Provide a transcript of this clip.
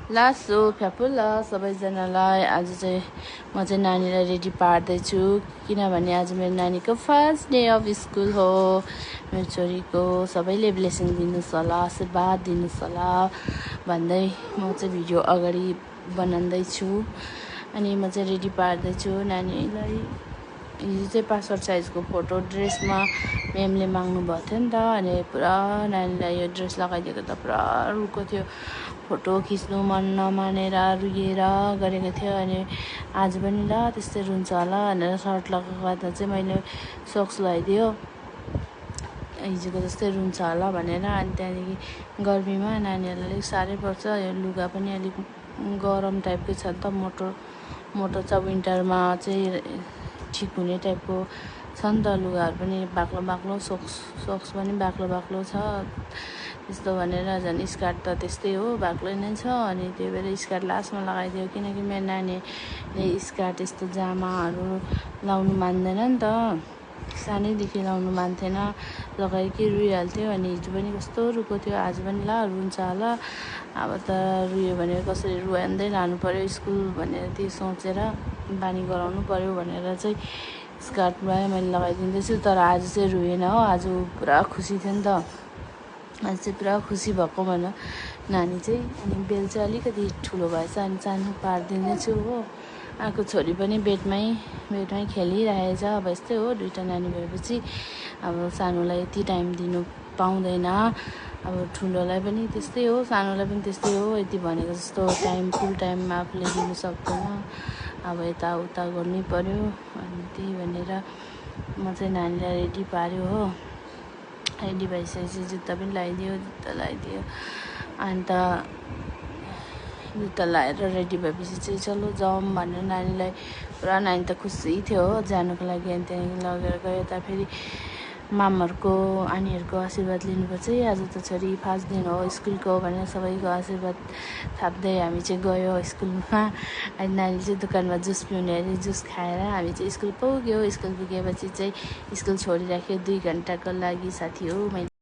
लासो फ्यापुला सबैजनालाई। आज चाहिँ म चाहिँ नानीलाई रेडी पार्दैछु किनभने आज मेरो नानीको फर्स्ट डे अफ स्कुल हो। मेरो छोरीको सबैले ब्लेसिङ दिनुहोस् होला, आशीर्वाद दिनुहोस् होला भन्दै म चाहिँ भिडियो अगाडि बनाउँदैछु। अनि म चाहिँ रेडी पार्दैछु नानीलाई। हिजो चाहिँ पासपोर्ट साइजको फोटो ड्रेसमा म्यामले माग्नु भएको थियो नि त, अनि पुरा नानीलाई यो ड्रेस लगाइदिएको त पुरा रुको थियो। फोटो खिच्नु मन नमानेर रुएर गरेको थियो। अनि आज पनि ल त्यस्तै रुन्छ होला भनेर सर्ट लगाएको चाहिँ मैले सक्स लगाइदियो, हिजोको जस्तै रुन्छ होला भनेर। अनि त्यहाँदेखि गर्मीमा नानीहरूलाई अलिक साह्रै पर्छ, यो लुगा पनि अलिक गरम टाइपको छ नि त, मोटो छ। विन्टरमा चाहिँ ठिक हुने टाइपको छ नि त लुगाहरू पनि, बाक्लो सक्स पनि बाक्लो छ त्यस्तो भनेर। झन् स्कर्ट त त्यस्तै हो, बाक्लै नै छ। अनि त्यही भएर स्कर्ट लास्टमा लगाइदियो किनकि मेरो नानीले स्कर्ट यस्तो जामाहरू लाउनु मान्दैन नि त, सानैदेखि लाउनु मान्थेन, लगाएकै रुइहाल्थ्यो। अनि हिजो पनि कस्तो रुको थियो, आज पनि ल रुन्छ होला। अब त रुयो भने कसरी रुवाउँदै लानु पऱ्यो स्कुल भनेर त्यो सोचेर बानी गराउनु पऱ्यो भनेर चाहिँ स्कर्टमा मैले लगाइदिँदैछु। तर आज चाहिँ रुएन हो, आज पुरा खुसी थियो नि त, आज चाहिँ पुरा खुसी भएको भनौँ नानी चाहिँ। अनि बेल चाहिँ अलिकति ठुलो भएछ, अनि सानो पारिदिँदैछु हो। अर्को छोरी पनि बेडमै खेलिरहेछ। अब यस्तै हो, दुइटा नानी भएपछि अब सानोलाई यति टाइम दिनु पाउँदैन, अब ठुलोलाई पनि त्यस्तै हो, सानोलाई पनि त्यस्तै हो। यति भनेको जस्तो टाइम फुल टाइममा आफूले दिनु सक्दैन, अब यताउता गर्नै पर्यो। अनि त्यही भनेर म चाहिँ नानीलाई रेडी पार्यो हो। रेडी भइसकेपछि जुत्ता पनि लगाइदियो, अन्त जुत्ता लगाएर रेडी भएपछि चाहिँ चलो जाउँ भनेर नानीलाई पुरा, नानी त खुसी थियो हो जानुको लागि। अनि त्यहाँदेखि लगेर गयो। यता फेरि मामहरूको आनीहरूको आशीर्वाद लिनुपर्छ है, आज त छोरी फर्स्ट दिन हो स्कुलको भनेर सबैको आशीर्वाद थाप्दै हामी चाहिँ गयो स्कुलमा। अनि नानी चाहिँ दोकानमा जुस पिउने अरे, जुस खाएर हामी चाहिँ स्कुल पुग्यो। स्कुल पुगेपछि चाहिँ स्कुल छोडिराख्यो 2 घन्टाको लागि साथी हो।